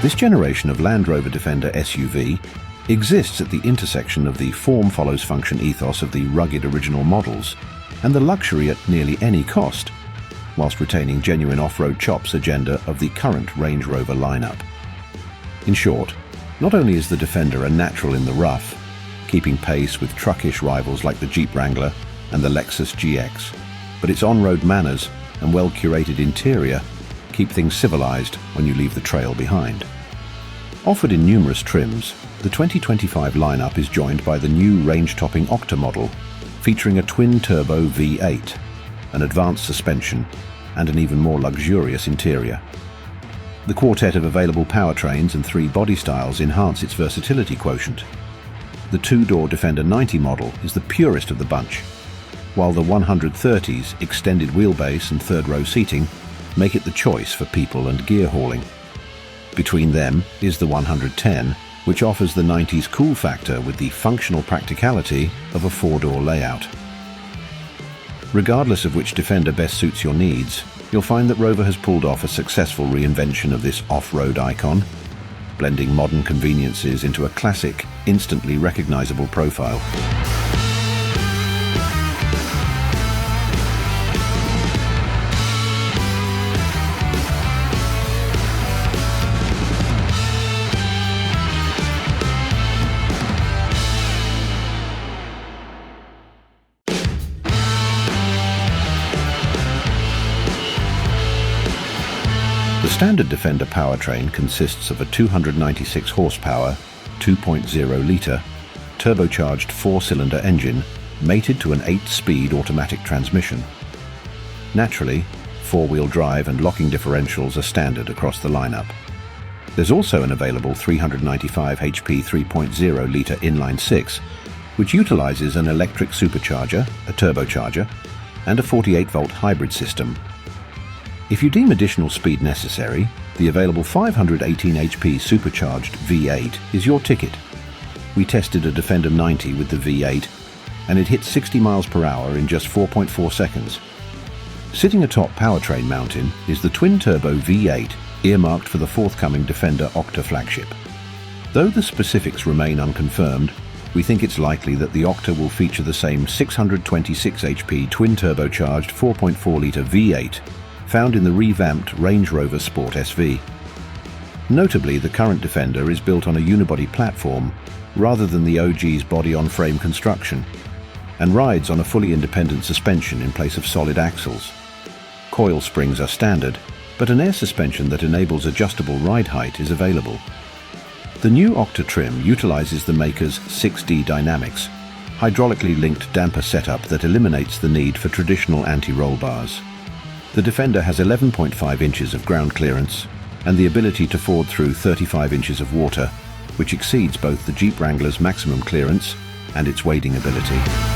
This generation of Land Rover Defender SUV exists at the intersection of the form follows function ethos of the rugged original models and the luxury at nearly any cost, whilst retaining genuine off-road chops agenda of the current Range Rover lineup. In short, not only is the Defender a natural in the rough, keeping pace with truckish rivals like the Jeep Wrangler and the Lexus GX, but its on-road manners and well-curated interior keep things civilized when you leave the trail behind. Offered in numerous trims, the 2025 lineup is joined by the new range-topping Octa model, featuring a twin-turbo V8, an advanced suspension, and an even more luxurious interior. The quartet of available powertrains and 3 body styles enhance its versatility quotient. The 2-door Defender 90 model is the purest of the bunch, while the 130's extended wheelbase and third-row seating make it the choice for people and gear hauling. Between them is the 110, which offers the 90's cool factor with the functional practicality of a 4-door layout. Regardless of which Defender best suits your needs, you'll find that Rover has pulled off a successful reinvention of this off-road icon, blending modern conveniences into a classic, instantly recognizable profile. The standard Defender powertrain consists of a 296 horsepower, 2.0-litre, turbocharged 4-cylinder engine mated to an 8-speed automatic transmission. Naturally, 4-wheel drive and locking differentials are standard across the lineup. There's also an available 395 HP 3.0-litre inline-6, which utilizes an electric supercharger, a turbocharger, and a 48-volt hybrid system. If you deem additional speed necessary, the available 518 HP supercharged V8 is your ticket. We tested a Defender 90 with the V8, and it hit 60 miles per hour in just 4.4 seconds. Sitting atop Powertrain mountain is the twin-turbo V8, earmarked for the forthcoming Defender Octa flagship. Though the specifics remain unconfirmed, we think it's likely that the Octa will feature the same 626 HP twin-turbocharged 4.4-litre V8 found in the revamped Range Rover Sport SV. Notably, the current Defender is built on a unibody platform rather than the OG's body-on-frame construction, and rides on a fully independent suspension in place of solid axles. Coil springs are standard, but an air suspension that enables adjustable ride height is available. The new Octa trim utilizes the maker's 6D Dynamics, hydraulically linked damper setup that eliminates the need for traditional anti-roll bars. The Defender has 11.5 inches of ground clearance and the ability to ford through 35 inches of water, which exceeds both the Jeep Wrangler's maximum clearance and its wading ability.